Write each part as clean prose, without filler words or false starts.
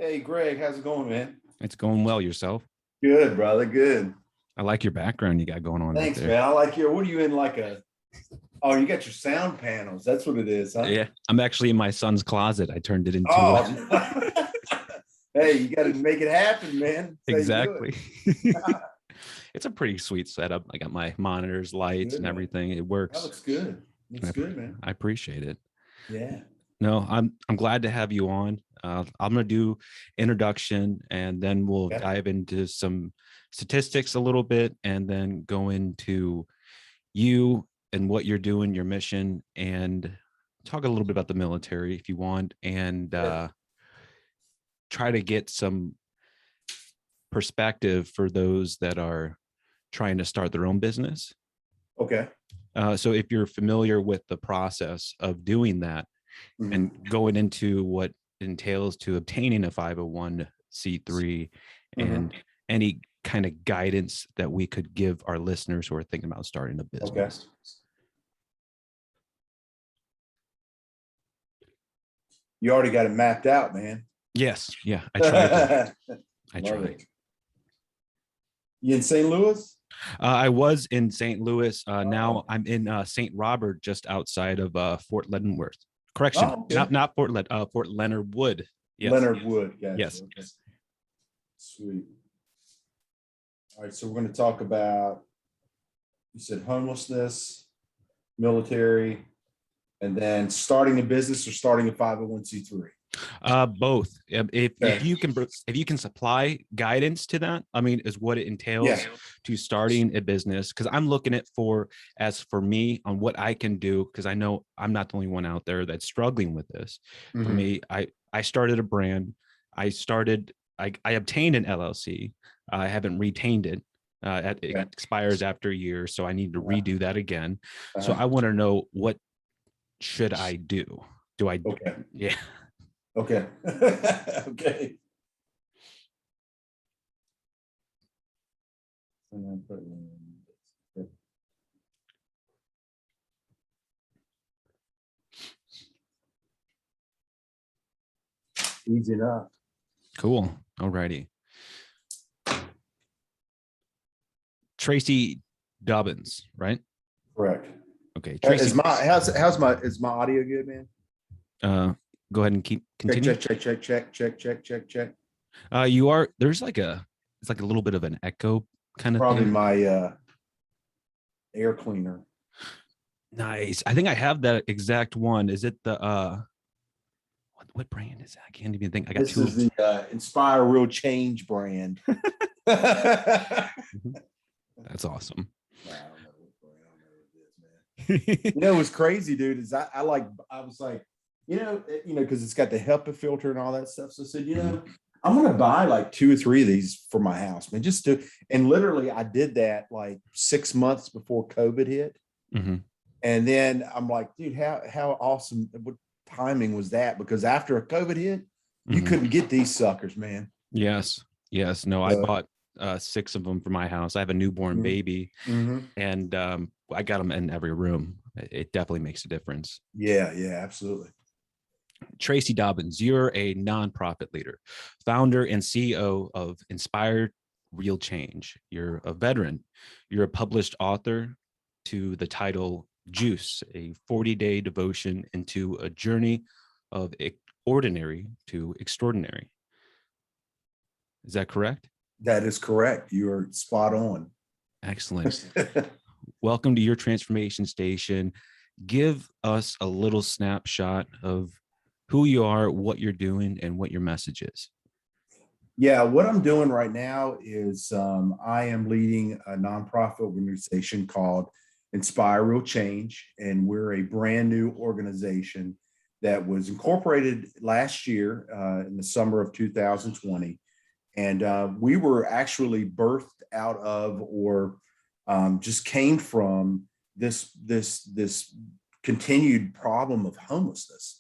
Hey, Greg, how's it going, man? It's going well. Yourself? Good, brother. Good. I like your background you got going on right Thanks, there. man. I like your, what are you in like a, oh, you got your sound panels. That's what it is, huh? Yeah, I'm actually in my son's closet. I turned it into Oh, hey, you got to make it happen, man. That's how you do exactly. It's a pretty sweet setup. I got my monitors, lights, Good, and man. everything. It That works. looks good. Looks good, man. I appreciate it. Yeah. No, I'm glad to have you on. I'm gonna do introduction, and then we'll Okay. dive into some statistics a little bit, and then go into you and what you're doing, your mission, and talk a little bit about the military if you want, and try to get some perspective for those that are trying to start their own business. Okay. So if you're familiar with the process of doing that, and going into what entails to obtaining a 501c3 and any kind of guidance that we could give our listeners who are thinking about starting a business. Okay. You already got it mapped out, man. Yes. Yeah. I tried. I Love tried. it. You in St. Louis? I was in St. Louis. Now I'm in St. Robert, just outside of Fort Leavenworth. Correction, Okay. not Fort Leonard Wood. Yes. Leonard Wood. Gotcha. Yes. Okay. Sweet. All right, so we're going to talk about, you said homelessness, military, and then starting a business or starting a 501c3. Both. If you can supply guidance to that, I mean, is what it entails to starting a business. Because I'm looking at as for me on what I can do, because I know I'm not the only one out there that's struggling with this. For me, I started a brand. I obtained an LLC. I haven't retained it. It expires after a year, so I need to redo that again. So I want to know, what should I do? Okay. Yeah. Okay. Okay. Easy enough. Cool. All righty. Treacy Dobbins, right? Correct. Okay. Tracy, Treacy, is my audio good, man? go ahead and continue. Check. There's like it's like a little bit of an echo kind of Probably thing. my air cleaner. Nice. I think I have that exact one. Is it the what brand is that? I can't even think. I got This is the Inspire Real Change brand. That's awesome. I don't know what brand. I don't know what it is, man. You know what's crazy, dude, is I was like, because it's got the HEPA filter and all that stuff. So I said, I'm gonna buy like 2 or 3 of these for my house, man. And literally I did that like 6 months before COVID hit. And then I'm like, dude, how awesome, what timing was that? Because after a COVID hit, you couldn't get these suckers, man. Yes. No, I bought 6 of them for my house. I have a newborn baby, and I got them in every room. It definitely makes a difference. Yeah, absolutely. Treacy Dobbins, you're a nonprofit leader, founder and CEO of Inspire Real Change. You're a veteran. You're a published author to the title Juice, a 40-day devotion into a journey of ordinary to extraordinary. Is that correct? That is correct. You are spot on. Excellent. Welcome to Your Transformation Station. Give us a little snapshot of who you are, what you're doing, and what your message is. Yeah, what I'm doing right now is I am leading a nonprofit organization called Inspire Real Change, and we're a brand new organization that was incorporated last year in the summer of 2020. And we were actually birthed out of, or just came from this continued problem of homelessness.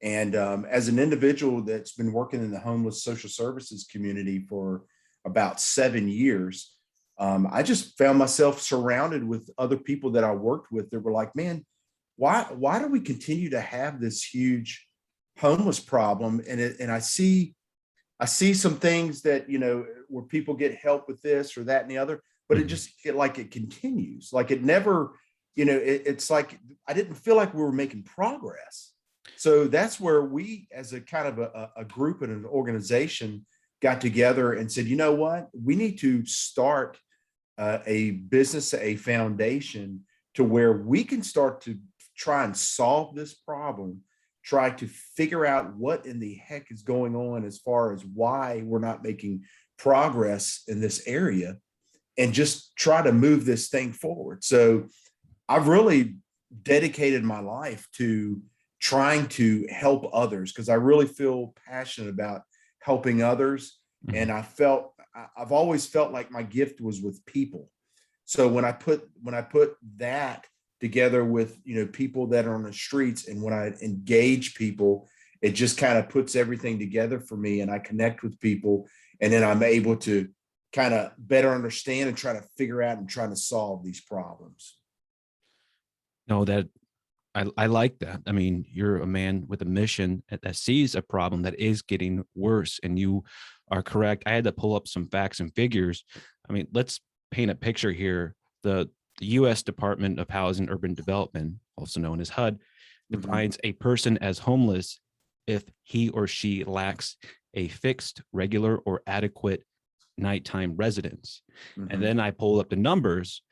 And as an individual that's been working in the homeless social services community for about 7 years, I just found myself surrounded with other people that I worked with that were like, man, why do we continue to have this huge homeless problem? And I see I see some things that, where people get help with this or that and the other, but it continues. Like it never, it's like, I didn't feel like we were making progress. So that's where we, as a kind of a group and an organization, got together and said, you know what, we need to start a business, a foundation to where we can start to try and solve this problem, try to figure out what in the heck is going on as far as why we're not making progress in this area, and just try to move this thing forward. So I've really dedicated my life to trying to help others, because I really feel passionate about helping others. And I've always felt like my gift was with people. So when I put that together with, people that are on the streets, and when I engage people, it just kind of puts everything together for me, and I connect with people, and then I'm able to kind of better understand and try to figure out and try to solve these problems. No, that I like that. I mean, you're a man with a mission that sees a problem that is getting worse, and you are correct. I had to pull up some facts and figures. I mean, let's paint a picture here. The U.S. Department of Housing and Urban Development, also known as HUD, defines a person as homeless if he or she lacks a fixed, regular, or adequate nighttime residence. And then I pull up the numbers.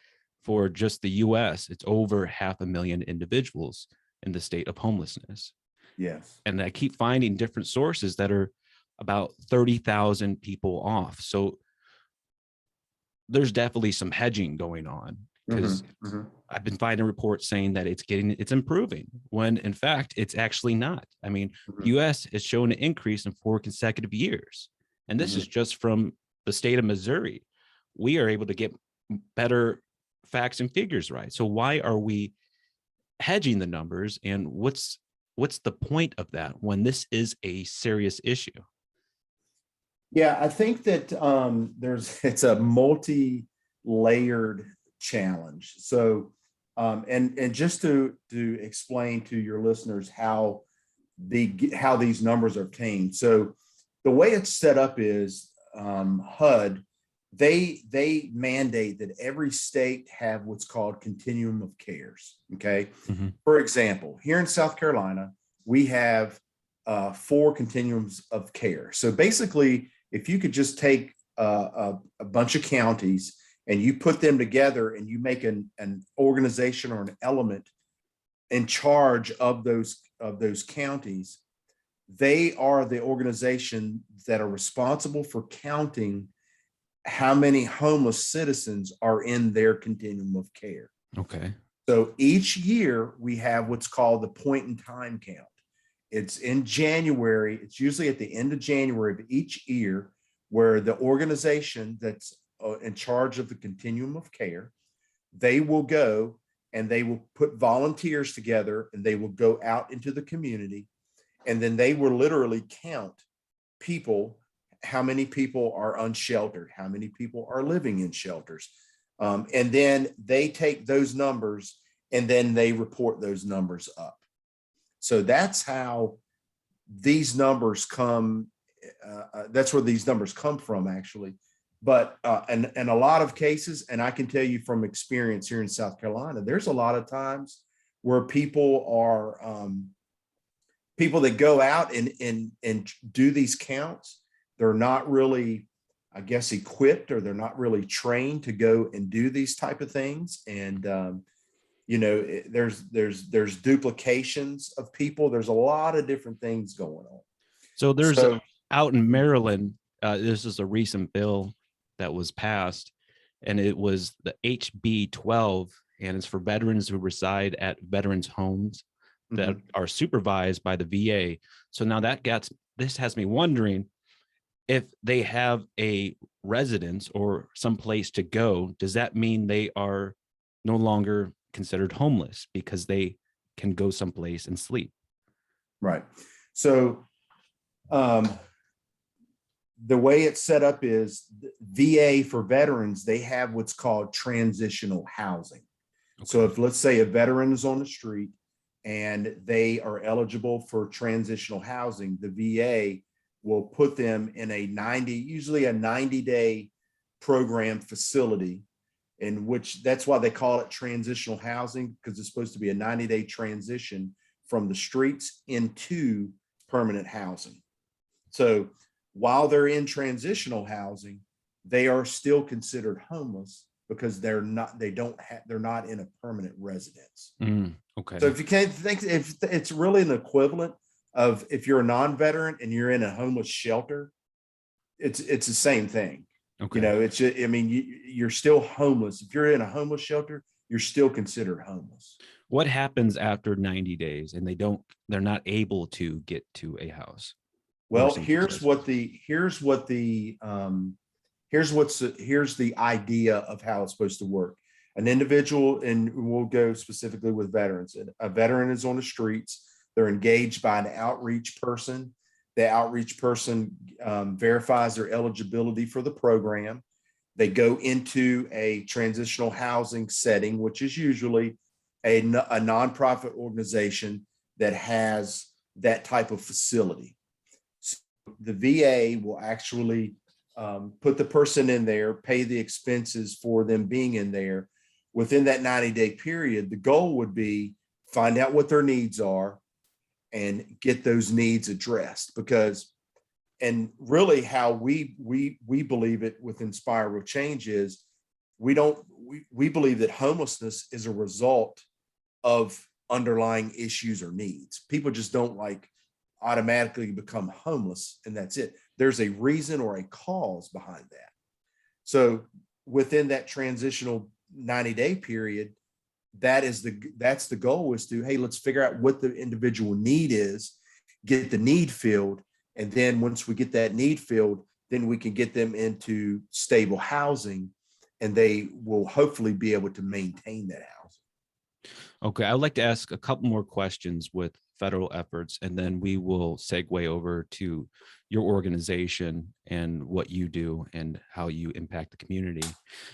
For just the US, it's over 500,000 individuals in the state of homelessness. Yes. And I keep finding different sources that are about 30,000 people off. So there's definitely some hedging going on, because I've been finding reports saying that it's improving, when in fact, it's actually not. I mean, the US has shown an increase in 4 consecutive years. And this is just from the state of Missouri. We are able to get better facts and figures right. So why are we hedging the numbers, and what's the point of that when this is a serious issue? Yeah, I think that it's a multi-layered challenge. So and just to explain to your listeners how these numbers are obtained. So the way it's set up is HUD, they mandate that every state have what's called continuum of cares. Okay. For example, here in South Carolina, we have 4 continuums of care. So basically, if you could just take a bunch of counties and you put them together and you make an organization or an element in charge of those counties, they are the organization that are responsible for counting how many homeless citizens are in their continuum of care. Okay. So each year we have what's called the point in time count. It's in January. It's usually at the end of January of each year, where the organization that's in charge of the continuum of care, they will go and they will put volunteers together, and they will go out into the community, and then they will literally count people, how many people are unsheltered, how many people are living in shelters. And then they take those numbers and then they report those numbers up. So that's how these numbers come. That's where these numbers come from, actually. But and a lot of cases, and I can tell you from experience here in South Carolina, there's a lot of times where people are people that go out and do these counts. They're not really, I guess, equipped, or they're not really trained to go and do these type of things. And there's duplications of people. There's a lot of different things going on. So there's out in Maryland, this is a recent bill that was passed, and it was the HB 12, and it's for veterans who reside at veterans homes that are supervised by the VA. So now this has me wondering, if they have a residence or some place to go, does that mean they are no longer considered homeless because they can go someplace and sleep? Right. So the way it's set up is VA for veterans, they have what's called transitional housing. Okay. So if, let's say, a veteran is on the street and they are eligible for transitional housing, the VA will put them in usually a 90-day program facility, in which that's why they call it transitional housing, because it's supposed to be a 90-day transition from the streets into permanent housing. So while they're in transitional housing, they are still considered homeless because they're not in a permanent residence. Okay. So if you can't think, if it's really an equivalent of if you're a non-veteran and you're in a homeless shelter, it's the same thing. Okay. You know, it's just, I mean, you're still homeless. If you're in a homeless shelter, you're still considered homeless. What happens after 90 days and they're not able to get to a house? Well, here's the idea of how it's supposed to work. An individual, and we'll go specifically with veterans. A veteran is on the streets. They're engaged by an outreach person. The outreach person verifies their eligibility for the program. They go into a transitional housing setting, which is usually a nonprofit organization that has that type of facility. So the VA will actually put the person in there, pay the expenses for them being in there. Within that 90-day period, the goal would be find out what their needs are and get those needs addressed. Because, and really how we believe it with Inspire Real Change is we believe that homelessness is a result of underlying issues or needs. People just don't like automatically become homeless and that's it. There's a reason or a cause behind that. So within that transitional 90-day period, that's the goal, is to, hey, let's figure out what the individual need is, get the need filled. And then once we get that need filled, then we can get them into stable housing and they will hopefully be able to maintain that housing. Okay, I'd like to ask a couple more questions with federal efforts, and then we will segue over to your organization and what you do and how you impact the community.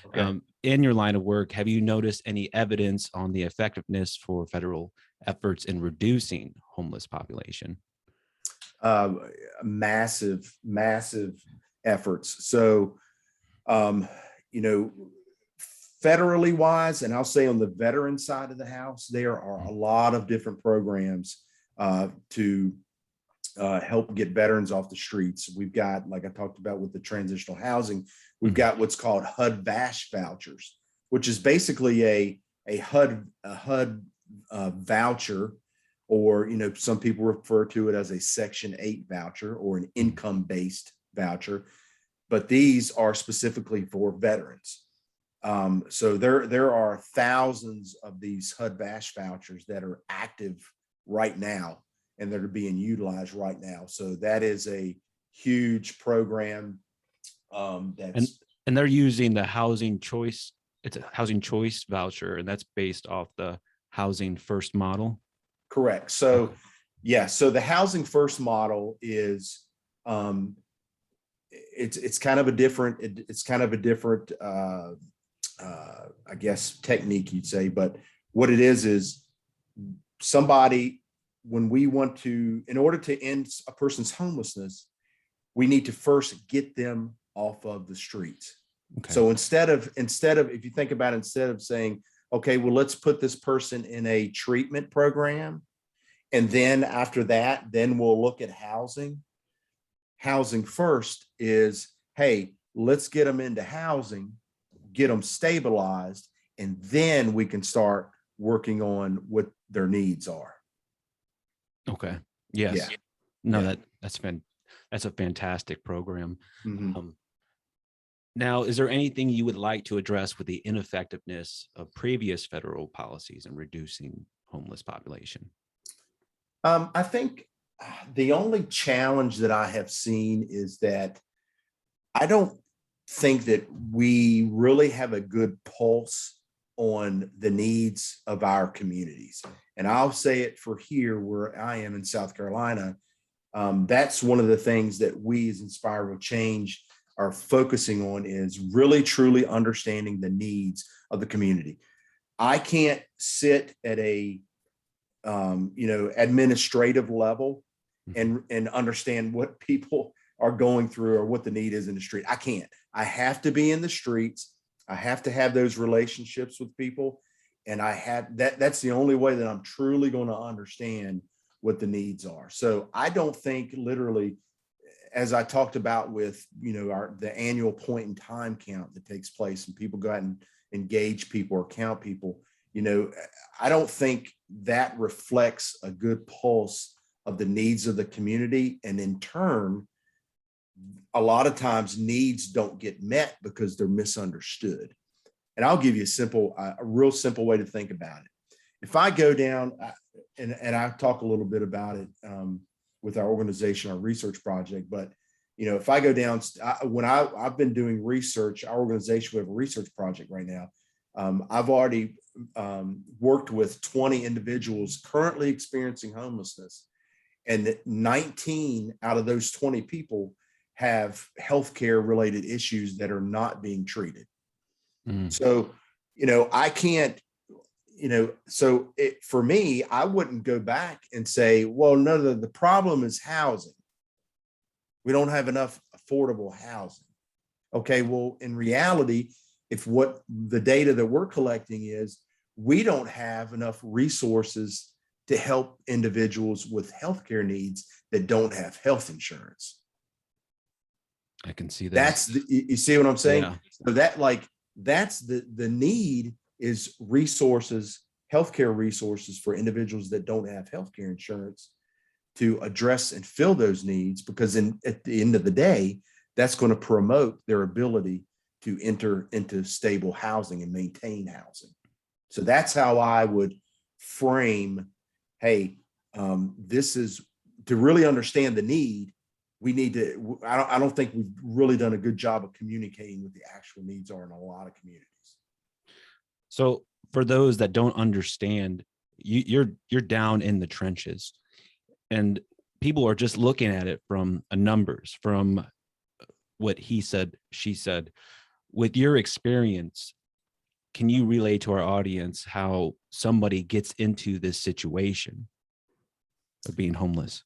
Okay. In your line of work, have you noticed any evidence on the effectiveness for federal efforts in reducing homeless population? Massive efforts. So, federally wise, and I'll say on the veteran side of the house, there are a lot of different programs to help get veterans off the streets. We've got, like I talked about with the transitional housing, we've got what's called HUD-VASH vouchers, which is basically a HUD voucher, or some people refer to it as a Section 8 voucher or an income-based voucher, but these are specifically for veterans. So there are thousands of these HUD-VASH vouchers that are active right now and that are being utilized right now. So that is a huge program. And they're using the housing choice. It's a housing choice voucher, and that's based off the Housing First model. Correct. So, yeah. So the Housing First model is, it's kind of a different, I guess, technique, you'd say. But what it is somebody, when we want to, in order to end a person's homelessness, we need to first get them off of the streets. Okay. So instead of, if you think about it, instead of saying, okay, well, let's put this person in a treatment program, and then after that, then we'll look at housing. Housing first is, hey, let's get them into housing, get them stabilized, and then we can start working on what their needs are. Okay. Yes. Yeah. No, yeah. That's a fantastic program. Mm-hmm. Now, is there anything you would like to address with the ineffectiveness of previous federal policies in reducing homeless population? I think the only challenge that I have seen is that I don't think that we really have a good pulse on the needs of our communities. And I'll say it for here where I am in South Carolina. That's one of the things that we as Inspire Real Change are focusing on, is really truly understanding the needs of the community. I can't sit at a administrative level and understand what people are going through or what the need is in the street. I can't. I have to be in the streets. I have to have those relationships with people. And I have that's the only way that I'm truly going to understand what the needs are. So I don't think literally, as I talked about with, the annual point in time count that takes place and people go out and engage people or count people, I don't think that reflects a good pulse of the needs of the community. And in turn, a lot of times needs don't get met because they're misunderstood. And I'll give you a real simple way to think about it. If I go down, and I talk a little bit about it with our organization, our research project, but if I go down, when I've been doing research, our organization, we have a research project right now. I've already worked with 20 individuals currently experiencing homelessness, and 19 out of those 20 people have healthcare related issues that are not being treated. So, I can't, for me, I wouldn't go back and say, well, no, the problem is housing. We don't have enough affordable housing. Okay, well, in reality, if what the data that we're collecting is, we don't have enough resources to help individuals with healthcare needs that don't have health insurance. I can see that. You see what I'm saying? Yeah. So that's the need is resources, healthcare resources for individuals that don't have healthcare insurance to address and fill those needs, because at the end of the day, that's going to promote their ability to enter into stable housing and maintain housing. So that's how I would frame, hey, this is to really understand the need. We need to, I don't think we've really done a good job of communicating what the actual needs are in a lot of communities. So for those that don't understand, you're down in the trenches, and people are just looking at it from numbers, from what he said, she said. With your experience, can you relay to our audience how somebody gets into this situation of being homeless?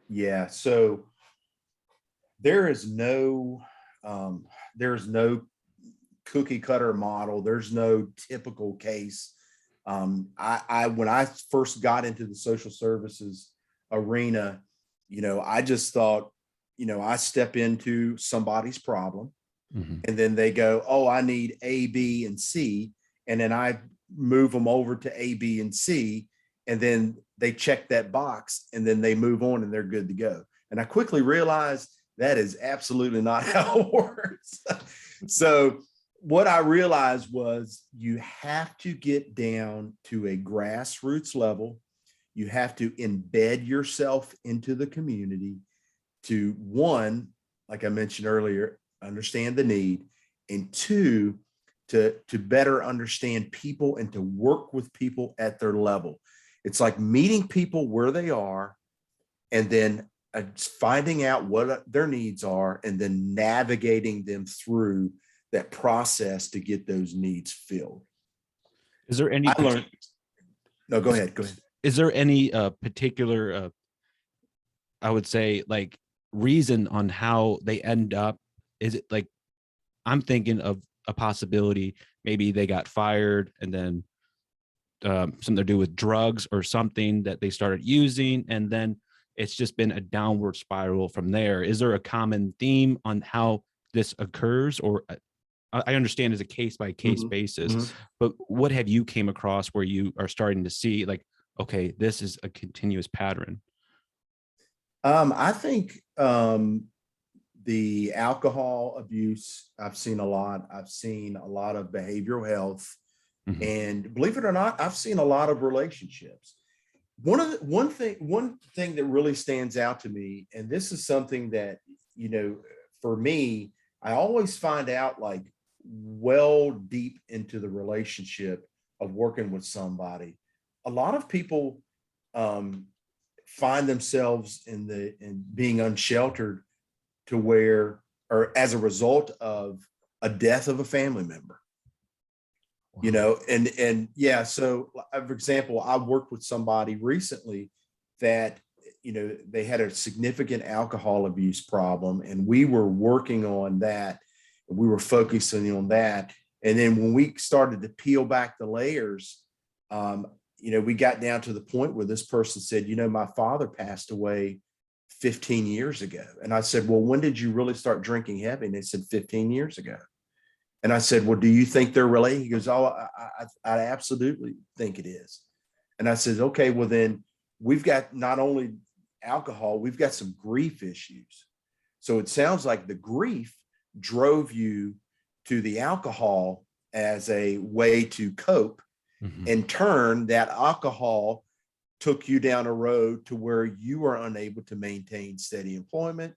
Yeah, so there's no cookie cutter model. There's no typical case. When I first got into the social services arena, I just thought, I step into somebody's problem, and then they go, oh, I need A, B, and C. And then I move them over to A, B, and C. And then they check that box, and then they move on and they're good to go. And I quickly realized that is absolutely not how it works. So what I realized was you have to get down to a grassroots level. You have to embed yourself into the community to, one, like I mentioned earlier, understand the need, and two, to better understand people and to work with people at their level. It's like meeting people where they are, and then finding out what their needs are, and then navigating them through that process to get those needs filled. Is there any? No, go ahead. Go ahead. Is there any particular, I would say, like, reason on how they end up? Is it like, I'm thinking of a possibility, maybe they got fired and then something to do with drugs or something that they started using, and then it's just been a downward spiral from there. Is there a common theme on how this occurs? Or I understand it's a case by case basis, but what have you came across where you are starting to see, like, okay, this is a continuous pattern? I think the alcohol abuse, I've seen a lot. I've seen a lot of behavioral health, and believe it or not, I've seen a lot of relationships. One thing that really stands out to me, and this is something that, for me, I always find out, like, well deep into the relationship of working with somebody, a lot of people find themselves in being unsheltered to where, or as a result of a death of a family member. Wow. And yeah, so for example, I worked with somebody recently that they had a significant alcohol abuse problem, and we were working on that. We were focusing on that. And then when we started to peel back the layers, we got down to the point where this person said, my father passed away 15 years ago. And I said, well, when did you really start drinking heavy? And they said 15 years ago. And I said, well, do you think they're related? He goes, oh, I absolutely think it is. And I said, okay, well, then we've got not only alcohol, we've got some grief issues. So it sounds like the grief drove you to the alcohol as a way to cope. Mm-hmm. In turn, that alcohol took you down a road to where you were unable to maintain steady employment,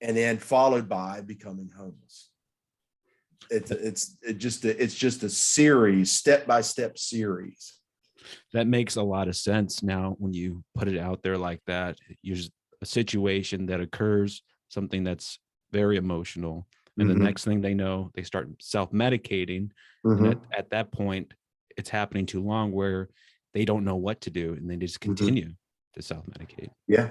and then followed by becoming homeless. It's just a series, step-by-step series. That makes a lot of sense now when you put it out there like that. There's a situation that occurs, something that's very emotional, and mm-hmm. the next thing they know, they start self-medicating. Mm-hmm. And at that point, it's happening too long where they don't know what to do, and they just continue mm-hmm. to self-medicate. Yeah.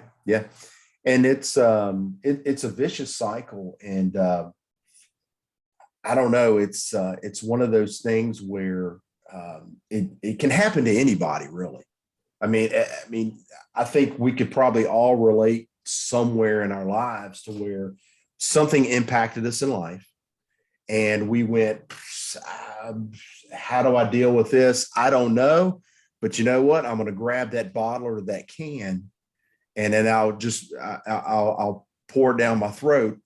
And it's a vicious cycle. And I don't know, it's one of those things where it can happen to anybody, really. I mean, I think we could probably all relate somewhere in our lives to where something impacted us in life, and we went, how do I deal with this? I don't know, but you know what? I'm going to grab that bottle or that can, and then I'll pour it down my throat,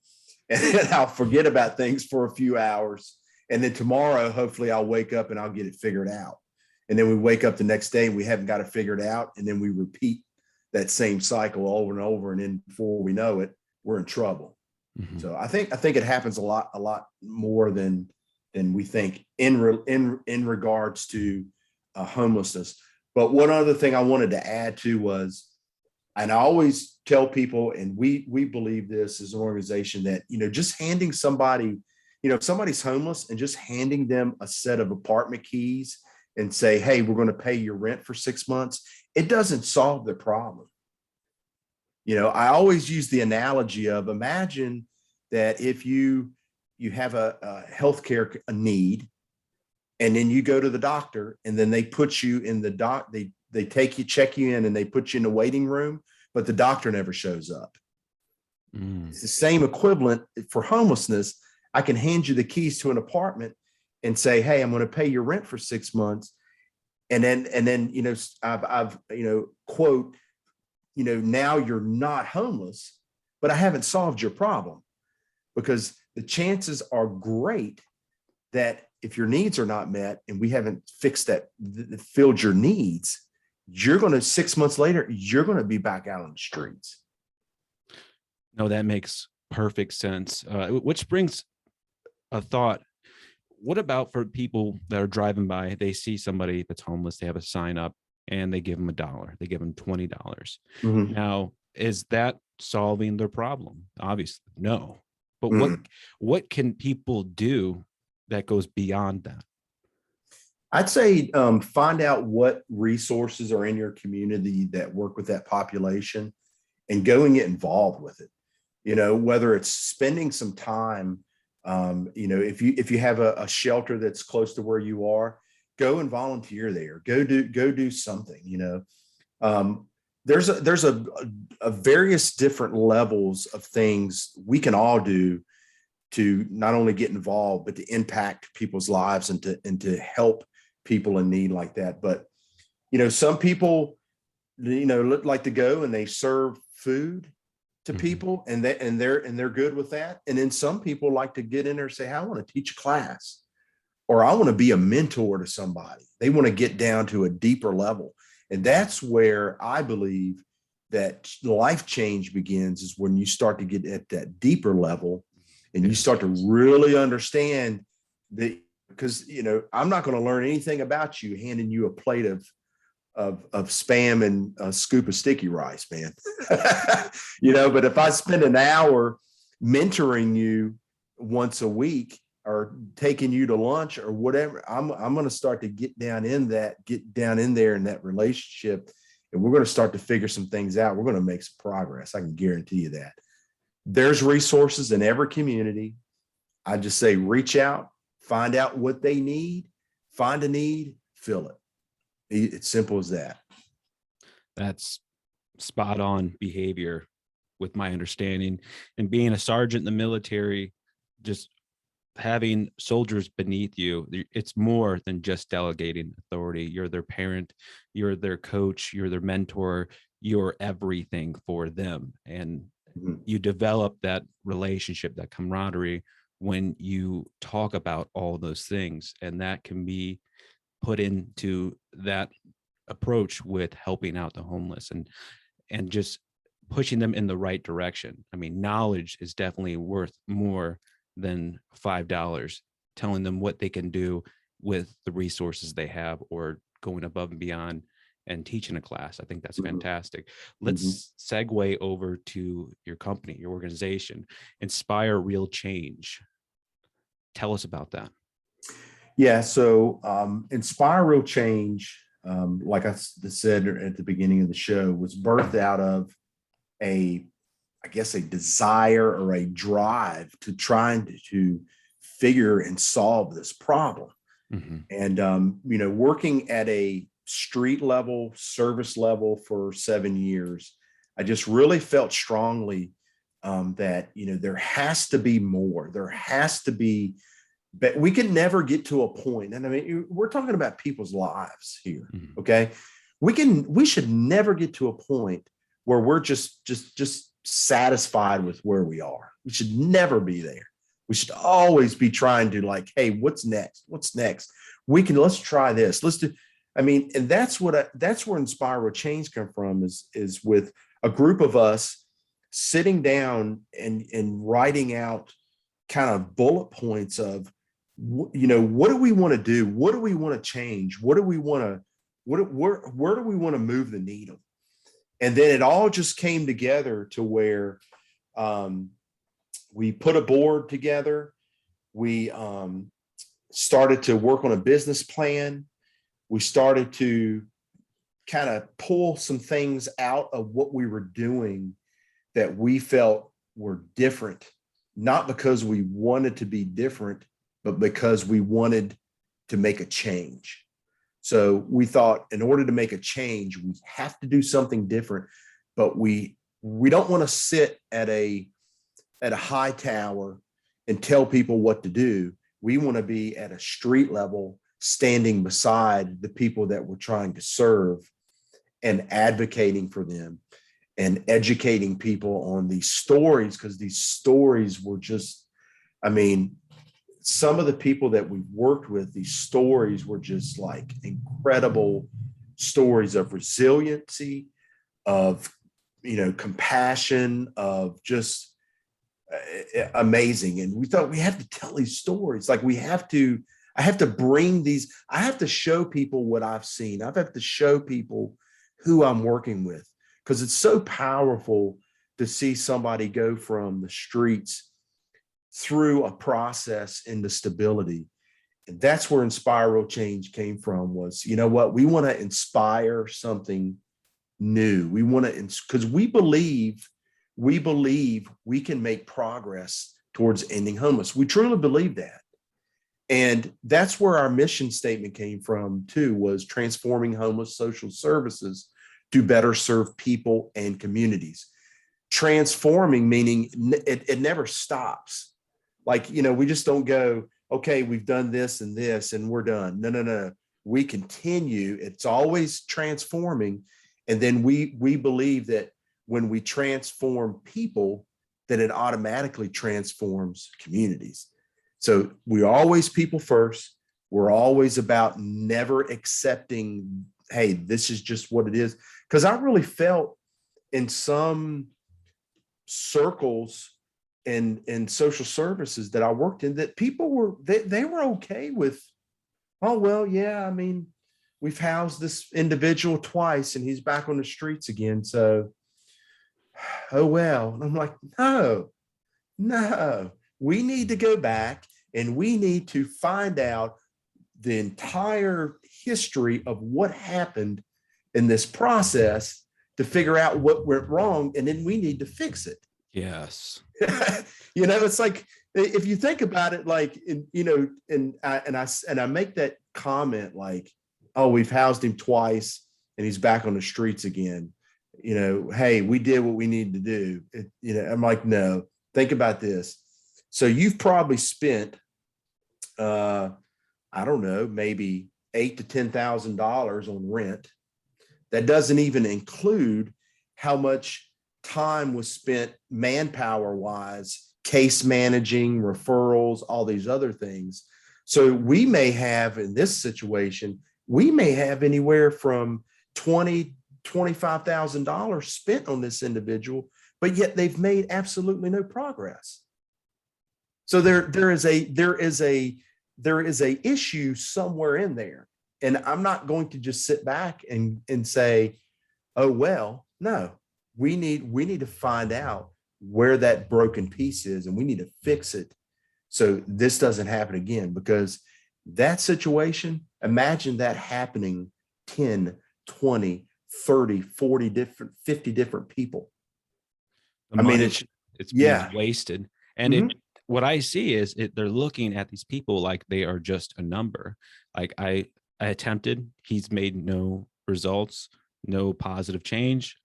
and then I'll forget about things for a few hours. And then tomorrow, hopefully I'll wake up and I'll get it figured out. And then we wake up the next day and we haven't got it figured out. And then we repeat that same cycle over and over. And then before we know it, we're in trouble. Mm-hmm. So I think it happens a lot more than we think in regards to homelessness. But one other thing I wanted to add to was, and I always tell people, and we believe this as an organization, that, just handing somebody, if somebody's homeless and just handing them a set of apartment keys and say, hey, we're going to pay your rent for 6 months, it doesn't solve the problem. I always use the analogy of, imagine that if you have a healthcare need, and then you go to the doctor, and then they put you in the they check you in, and they put you in the waiting room, but the doctor never shows up. It's the same equivalent for homelessness. I can hand you the keys to an apartment and say, hey, I'm going to pay your rent for 6 months. And then, I've quote, now you're not homeless, but I haven't solved your problem, because the chances are great that if your needs are not met and we haven't fixed that, filled your needs, you're going to, 6 months later, you're going to be back out on the streets. No, that makes perfect sense. Which brings a thought. What about for people that are driving by, they see somebody that's homeless, they have a sign up, and they give them $1, they give them $20. Mm-hmm. Now, is that solving their problem? Obviously, no. But mm-hmm. what can people do that goes beyond that? I'd say find out what resources are in your community that work with that population, and go and get involved with it. Whether it's spending some time, if you have a shelter that's close to where you are, go and volunteer there. Go do something. There's a various different levels of things we can all do to not only get involved, but to impact people's lives and to help people in need like that. But some people like to go and they serve food to mm-hmm. people, and they're good with that. And then some people like to get in there and say, hey, I want to teach a class, or I want to be a mentor to somebody. They want to get down to a deeper level. And that's where I believe that life change begins, is when you start to get at that deeper level, and you start to really understand that, because, I'm not going to learn anything about you handing you a plate of Spam and a scoop of sticky rice, man. But if I spend an hour mentoring you once a week, or taking you to lunch or whatever, I'm going to start to get down in there in that relationship, and we're going to start to figure some things out. We're going to make some progress. I can guarantee you that. There's resources in every community. I just say, reach out, find out what they need, find a need, fill it. It's simple as that. That's spot on behavior with my understanding. And being a sergeant in the military, just having soldiers beneath you, it's more than just delegating authority. You're their parent, you're their coach, you're their mentor, you're everything for them. And you develop that relationship, that camaraderie, when you talk about all those things. And that can be put into that approach with helping out the homeless and just pushing them in the right direction. I mean, knowledge is definitely worth more than $5, telling them what they can do with the resources they have, or going above and beyond and teaching a class. I think that's fantastic. Let's segue over to your company, your organization, Inspire Real Change. Tell us about that. Yeah. So Inspire Real Change, like I said at the beginning of the show, was birthed out of a desire or a drive to trying to figure and solve this problem. And, working at a street level, service level for 7 years, I just really felt strongly that, there has to be more. There has to be, but we can never get to a point. And I mean, we're talking about people's lives here. Okay. We should never get to a point where we're just satisfied with where we are. We should never be there. We should always be trying to, like, hey, what's next? What's next? Let's try this. Let's do. I mean, and that's where Inspire Real Change come from, is with a group of us sitting down and writing out kind of bullet points of, what do we want to do? What do we want to change? What do we want to, where do we want to move the needle? And then it all just came together to where we put a board together. We started to work on a business plan. We started to kind of pull some things out of what we were doing that we felt were different, not because we wanted to be different, but because we wanted to make a change. So we thought, in order to make a change, we have to do something different, but we don't want to sit at a high tower and tell people what to do. We want to be at a street level, standing beside the people that we're trying to serve and advocating for them and educating people on these stories, because these stories were just, I mean, some of the people that we've worked with, these stories were just like incredible stories of resiliency, of, compassion, of just amazing. And we thought, we have to tell these stories. Like, I have to bring these, I have to show people what I've seen. I have to show people who I'm working with, because it's so powerful to see somebody go from the streets through a process into stability. And that's where Inspire Real Change came from, was, we want to inspire something new. We want to, because we believe we can make progress towards ending homeless. We truly believe that. And that's where our mission statement came from too, was transforming homeless social services to better serve people and communities. Transforming, meaning it never stops. Like, we just don't go, okay, we've done this and we're done. No. We continue. It's always transforming. And then we believe that when we transform people, that it automatically transforms communities. So we're always people first. We're always about never accepting, hey, this is just what it is. Because I really felt in some circles in social services that I worked in, that people were, they were okay with, oh, well, yeah, I mean, we've housed this individual twice and he's back on the streets again. So, oh, well. And I'm like, no, we need to go back and we need to find out the entire history of what happened in this process to figure out what went wrong, and then we need to fix it. Yes. It's like, if you think about it, like, and I make that comment like, oh, we've housed him twice and he's back on the streets again. Hey, we did what we needed to do. I'm like, no, think about this. So you've probably spent, I don't know, maybe $8,000 to $10,000 on rent. That doesn't even include how much time was spent manpower wise, case managing, referrals, all these other things. So we may have, in this situation, we may have anywhere from $20,000, $25,000 spent on this individual, but yet they've made absolutely no progress. So there is a issue somewhere in there. And I'm not going to just sit back and say, oh, well, no, we need to find out where that broken piece is, and we need to fix it so this doesn't happen again. Because that situation, imagine that happening 10, 20, 30, 40 different, 50 different people. It's being wasted. And what I see is they're looking at these people like they are just a number. Like I attempted, he's made no results, no positive change.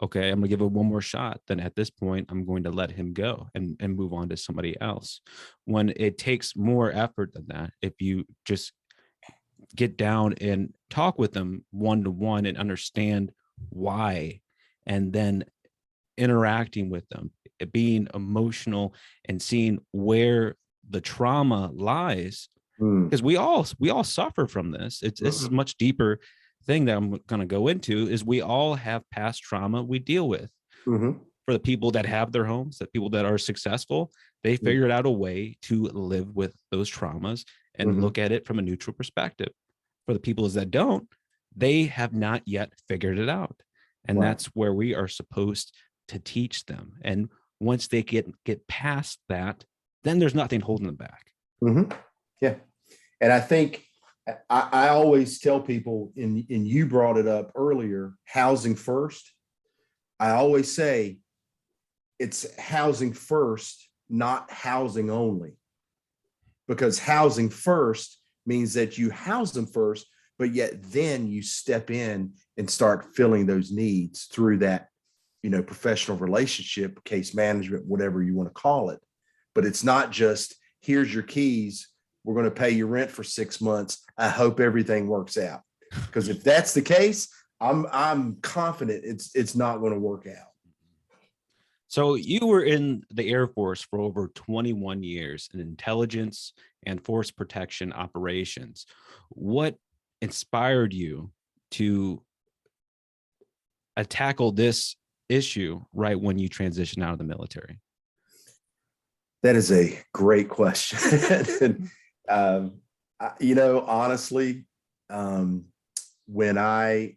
Okay, I'm gonna give it one more shot. Then at this point, I'm going to let him go and move on to somebody else. When it takes more effort than that, if you just get down and talk with them one-to-one and understand why, and then interacting with them, being emotional and seeing where the trauma lies, because we all suffer from this. This is a much deeper thing that I'm going to go into. Is we all have past trauma we deal with. For the people that have their homes, the people that are successful, they figured out a way to live with those traumas and look at it from a neutral perspective. For the people that don't, they have not yet figured it out. And that's where we are supposed to teach them. And once they get past that, then there's nothing holding them back. Yeah. And I think I always tell people, and you brought it up earlier, housing first. I always say it's housing first, not housing only. Because housing first means that you house them first, but yet then you step in and start filling those needs through that, professional relationship, case management, whatever you want to call it. But it's not just, here's your keys, we're going to pay your rent for 6 months. I hope everything works out. Because if that's the case, I'm confident it's not going to work out. So you were in the Air Force for over 21 years in intelligence and force protection operations. What inspired you to tackle this issue right when you transitioned out of the military? That is a great question. Honestly, when I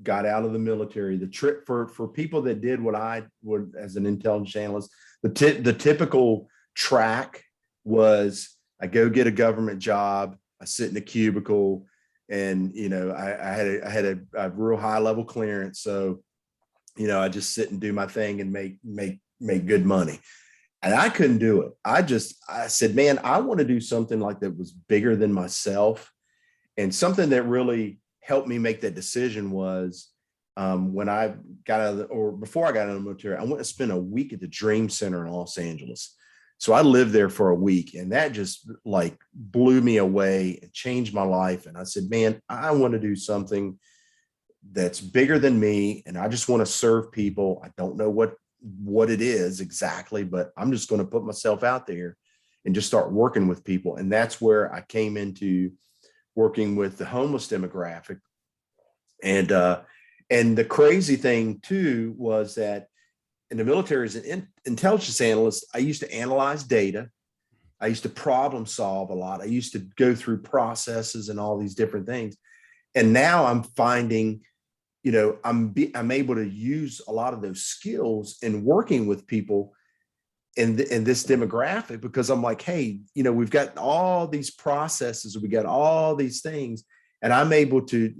got out of the military, the trip for people that did what I would as an intelligence analyst, the typical track was I go get a government job, I sit in a cubicle, and I had a real high level clearance, so I just sit and do my thing and make good money. And I couldn't do it. I said, man, I want to do something like that was bigger than myself. And something that really helped me make that decision was when I got out of before I got out of the military, I went to spend a week at the Dream Center in Los Angeles. So I lived there for a week, and that just like blew me away and changed my life. And I said, man, I want to do something that's bigger than me. And I just want to serve people. I don't know what it is exactly, but I'm just going to put myself out there and just start working with people. And that's where I came into working with the homeless demographic. And the crazy thing too was that in the military as an intelligence analyst, I used to analyze data. I used to problem solve a lot. I used to go through processes and all these different things. And now I'm finding, I'm able to use a lot of those skills in working with people in this demographic, because I'm like, hey, we've got all these processes, we got all these things, And I'm able to,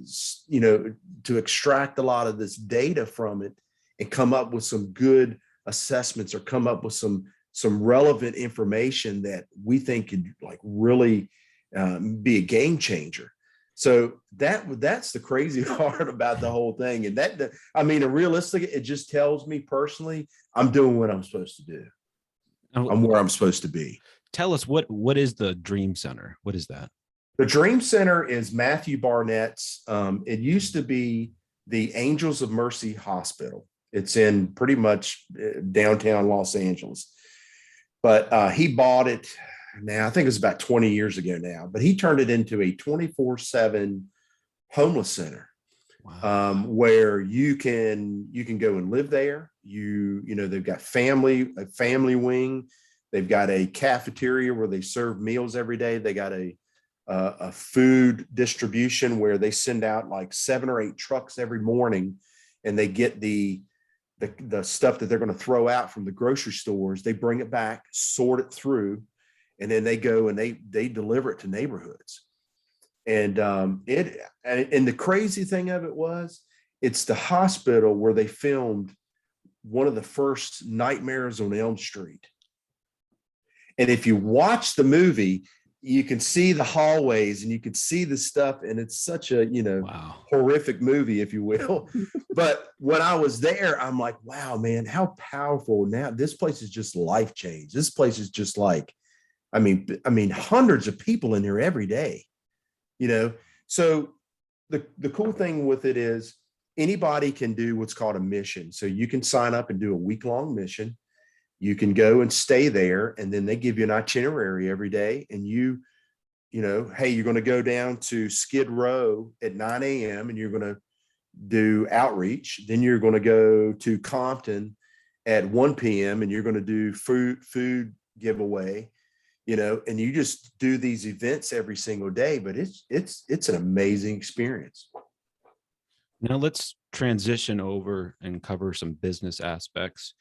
to extract a lot of this data from it and come up with some good assessments or come up with some relevant information that we think could like really be a game changer. So that's the crazy part about the whole thing. And realistically, it just tells me personally, I'm doing what I'm supposed to do. I'm where I'm supposed to be. Tell us what is the Dream Center? What is that? The Dream Center is Matthew Barnett's. It used to be the Angels of Mercy Hospital. It's in pretty much downtown Los Angeles, but he bought it. Now, I think it was about 20 years ago now, but he turned it into a 24/7 homeless center. Wow. Where you can go and live there. They've got a family wing. They've got a cafeteria where they serve meals every day. They got a food distribution where they send out like 7 or 8 trucks every morning, and they get the stuff that they're going to throw out from the grocery stores. They bring it back, sort it through, and then they go and they deliver it to neighborhoods. And the crazy thing of it was, it's the hospital where they filmed one of the first Nightmares on Elm Street. And if you watch the movie, you can see the hallways and you can see the stuff. And it's such a, wow, horrific movie, if you will. But when I was there, I'm like, wow, man, how powerful. Now this place is just life change. This place is just like, hundreds of people in there every day, So the cool thing with it is anybody can do what's called a mission. So you can sign up and do a week-long mission. You can go and stay there, and then they give you an itinerary every day. And hey, you're going to go down to Skid Row at 9 a.m. and you're going to do outreach. Then you're going to go to Compton at 1 p.m. and you're going to do food giveaway, and you just do these events every single day. But it's an amazing experience. Now let's transition over and cover some business aspects.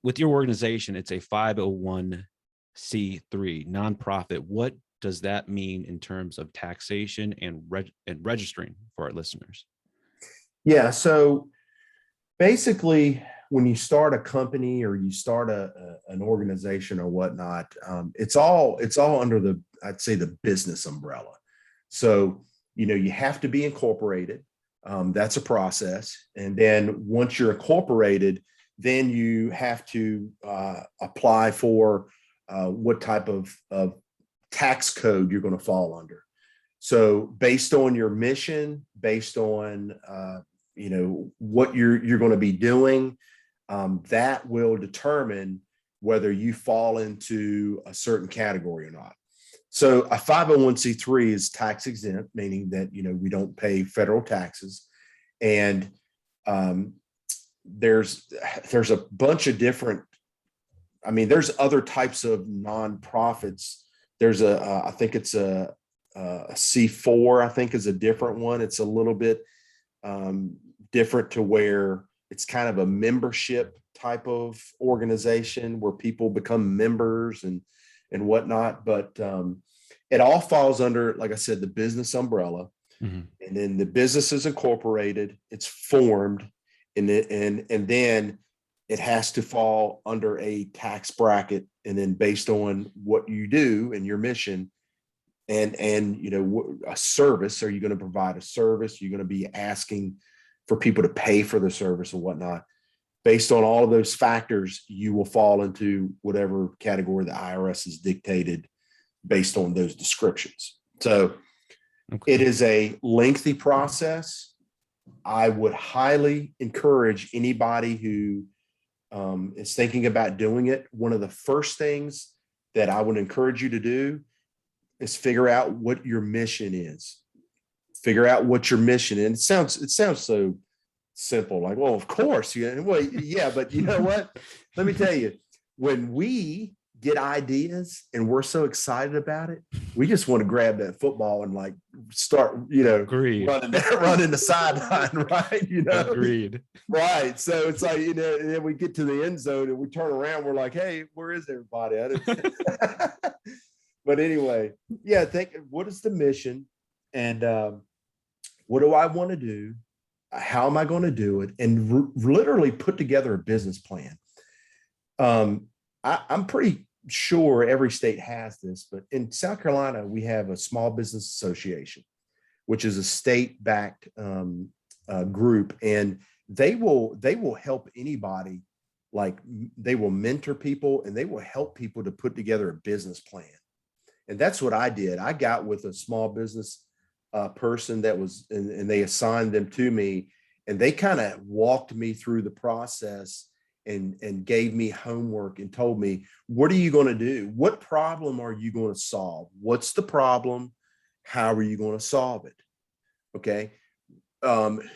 With your organization, it's a 501c3 nonprofit. What does that mean in terms of taxation and registering for our listeners? Yeah. So basically, when you start a company or you start an organization or whatnot, it's all under I'd say the business umbrella. So, you have to be incorporated. That's a process. And then once you're incorporated, then you have to apply for what type of tax code you're going to fall under. So based on your mission, based on what you're going to be doing, that will determine whether you fall into a certain category or not. So a 501c3 is tax exempt, meaning that we don't pay federal taxes, and there's a bunch of different, there's other types of nonprofits. There's I think it's a C4, I think is a different one. It's a little bit different to where it's kind of a membership type of organization where people become members and whatnot. But it all falls under, like I said, the business umbrella. Mm-hmm. And then the business is incorporated, it's formed, and then it has to fall under a tax bracket, and then based on what you do and your mission and a service. Are you going to provide a service? You're going to be asking for people to pay for the service or whatnot. Based on all of those factors, you will fall into whatever category the IRS has dictated based on those descriptions. So okay. It is a lengthy process. I would highly encourage anybody who is thinking about doing it. One of the first things that I would encourage you to do is figure out what your mission is. Figure out what your mission is. And it sounds so simple, like, well, of course, but you know what? Let me tell you, when we get ideas and we're so excited about it, we just want to grab that football and like start, Agreed. running the sideline, right? Agreed. Right. So it's like, and then we get to the end zone and we turn around, we're like, hey, where is everybody? But anyway, what is the mission? And what do I want to do? How am I going to do it? And literally put together a business plan. I'm pretty sure every state has this, but in South Carolina, we have a small business association, which is a state-backed group, and they will help anybody. Like, they will mentor people and they will help people to put together a business plan. And that's what I did. I got with a small business person that was, and they assigned them to me, and they kind of walked me through the process and gave me homework and told me, what are you going to do? What problem are you going to solve? What's the problem? How are you going to solve it? Okay.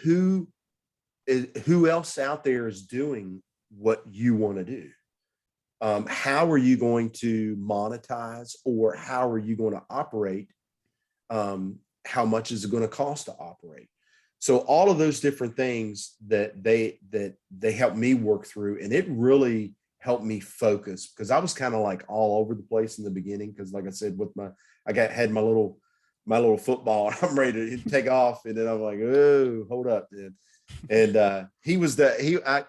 Who else out there is doing what you want to do? How are you going to monetize, or how are you going to operate? How much is it going to cost to operate? So all of those different things that they helped me work through, and it really helped me focus, because I was kind of like all over the place in the beginning. Because like I said, had my little football, and I'm ready to take off, and then I'm like, oh, hold up, dude. And I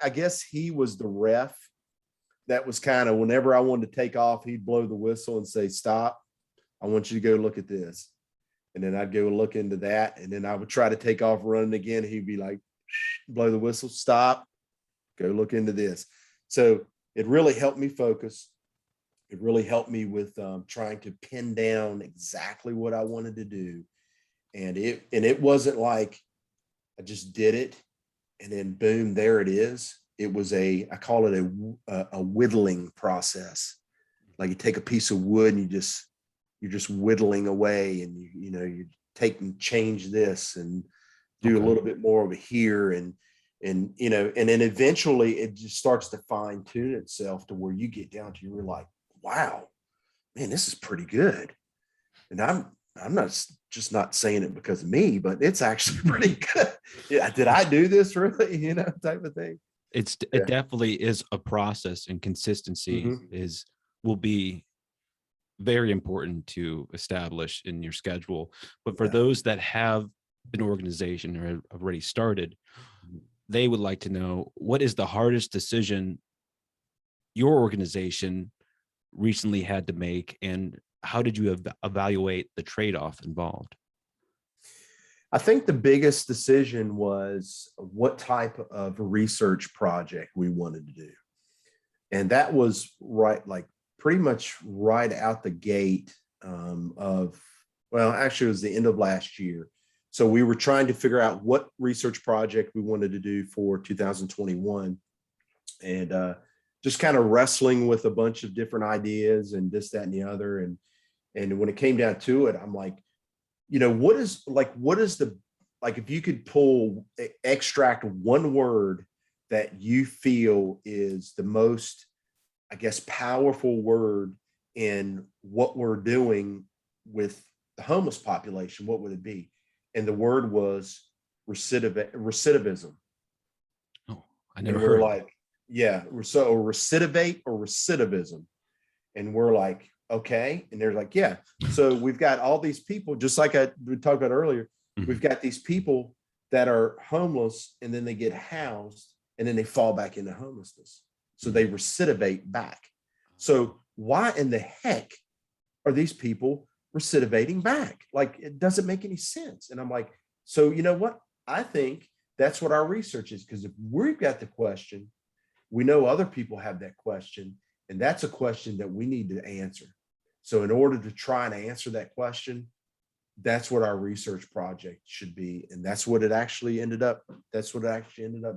guess he was the ref. That was kind of, whenever I wanted to take off, he'd blow the whistle and say, stop, I want you to go look at this. And then I'd go look into that. And then I would try to take off running again. He'd be like, blow the whistle, stop, go look into this. So it really helped me focus. It really helped me with trying to pin down exactly what I wanted to do. And it wasn't like I just did it and then boom, there it is. It was I call it a whittling process. Like, you take a piece of wood and you're just whittling away, and you take and change this and do a little bit more over here, and then eventually it just starts to fine tune itself to where you get down to, you're like, wow, man, this is pretty good. And I'm not just not saying it because of me, but it's actually pretty good. Yeah, did I do this really? Type of thing. It definitely is a process, and consistency will be very important to establish in your schedule. But for those that have an organization or have already started, they would like to know, what is the hardest decision your organization recently had to make, and how did you evaluate the trade-off involved? I think the biggest decision was what type of research project we wanted to do. And that was pretty much right out the gate actually it was the end of last year. So we were trying to figure out what research project we wanted to do for 2021, and just kind of wrestling with a bunch of different ideas and this, that, and the other. And when it came down to it, I'm like, if you could extract one word that you feel is the most, I guess, powerful word in what we're doing with the homeless population, what would it be? And the word was recidivism. Oh, I never heard. Like, yeah, so recidivate or recidivism. And we're like, okay. And they're like, yeah. So we've got all these people, just like we talked about earlier, we've got these people that are homeless, and then they get housed, and then they fall back into homelessness. So they recidivate back. So why in the heck are these people recidivating back? Like, it doesn't make any sense. And I'm like, so you know what? I think that's what our research is, because if we've got the question, we know other people have that question, and that's a question that we need to answer. So in order to try and answer that question, that's what our research project should be. And that's what it actually ended up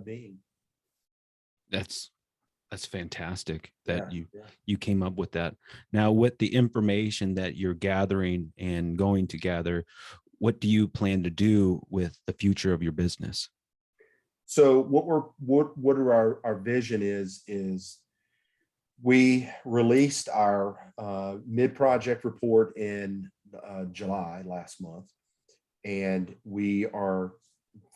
being. That's fantastic that you came up with that. Now, with the information that you're gathering and going to gather, what do you plan to do with the future of your business? So what our vision is we released our mid-project report in July last month, and we are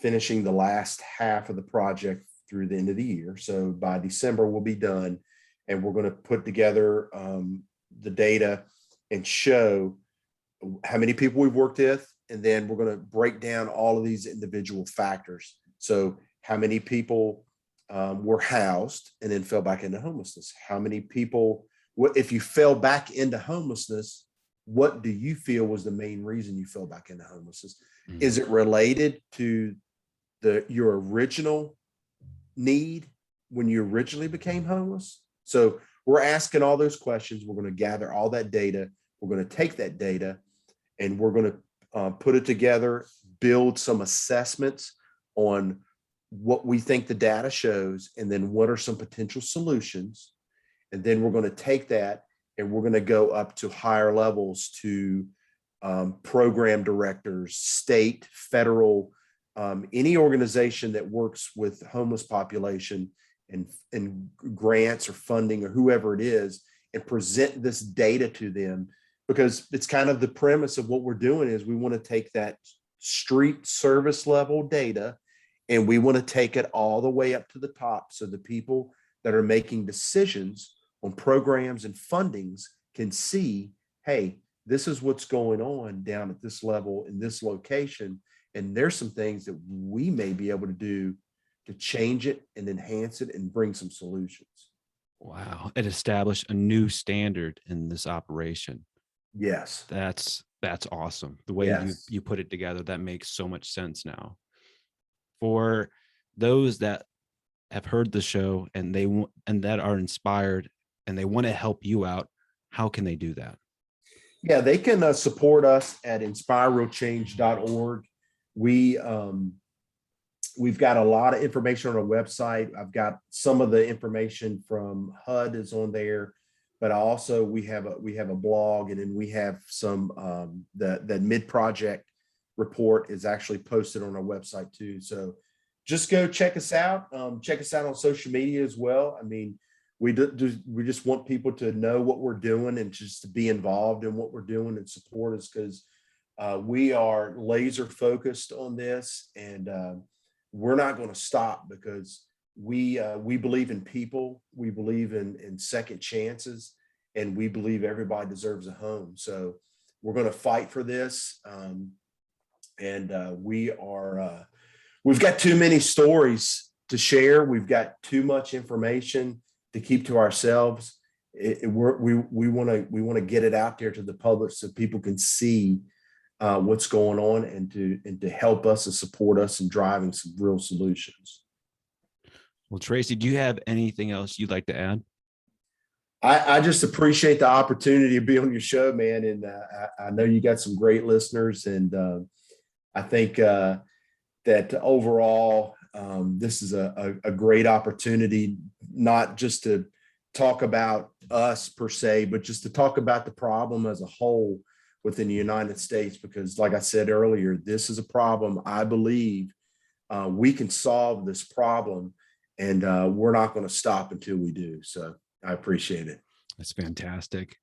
finishing the last half of the project through the end of the year. So by December, we'll be done, and we're going to put together the data and show how many people we've worked with and then we're going to break down all of these individual factors. So how many people were housed and then fell back into homelessness? How many people, if you fell back into homelessness, what do you feel was the main reason you fell back into homelessness? Mm-hmm. Is it related to your original need when you originally became homeless? So we're asking all those questions. We're going to gather all that data. We're going to take that data and we're going to put it together, build some assessments on what we think the data shows, and then what are some potential solutions. And then we're going to take that and we're going to go up to higher levels to program directors, state, federal, any organization that works with homeless population and grants or funding or whoever it is, and present this data to them, because it's kind of the premise of what we're doing is we want to take that street service level data and we want to take it all the way up to the top, so the people that are making decisions on programs and fundings can see, hey, this is what's going on down at this level in this location. And there's some things that we may be able to do to change it and enhance it and bring some solutions. Wow. It established a new standard in this operation. Yes. That's awesome. The way you put it together, that makes so much sense now. For those that have heard the show and that are inspired and they want to help you out, how can they do that? Yeah, they can support us at inspirerealchange.org. We've got a lot of information on our website. I've got some of the information from HUD is on there, but also we have a blog, and then we have some that mid-project report is actually posted on our website too. So just go check us out. Check us out on social media as well. I mean, we just want people to know what we're doing and just to be involved in what we're doing and support us, because we are laser focused on this, and we're not going to stop, because we believe in people. We believe in second chances, and we believe everybody deserves a home. So we're going to fight for this. We've got too many stories to share. We've got too much information to keep to ourselves. We want to get it out there to the public so people can see what's going on, and to help us and support us in driving some real solutions. Well, Treacy, do you have anything else you'd like to add? I just appreciate the opportunity to be on your show, man. And I know you got some great listeners, and I think that overall, this is a great opportunity, not just to talk about us per se, but just to talk about the problem as a whole within the United States. Because like I said earlier, this is a problem. I believe we can solve this problem, and we're not going to stop until we do. So I appreciate it. That's fantastic.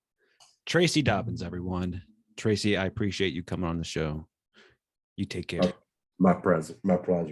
Treacy Dobbins, everyone. Treacy, I appreciate you coming on the show. You take care. My pleasure.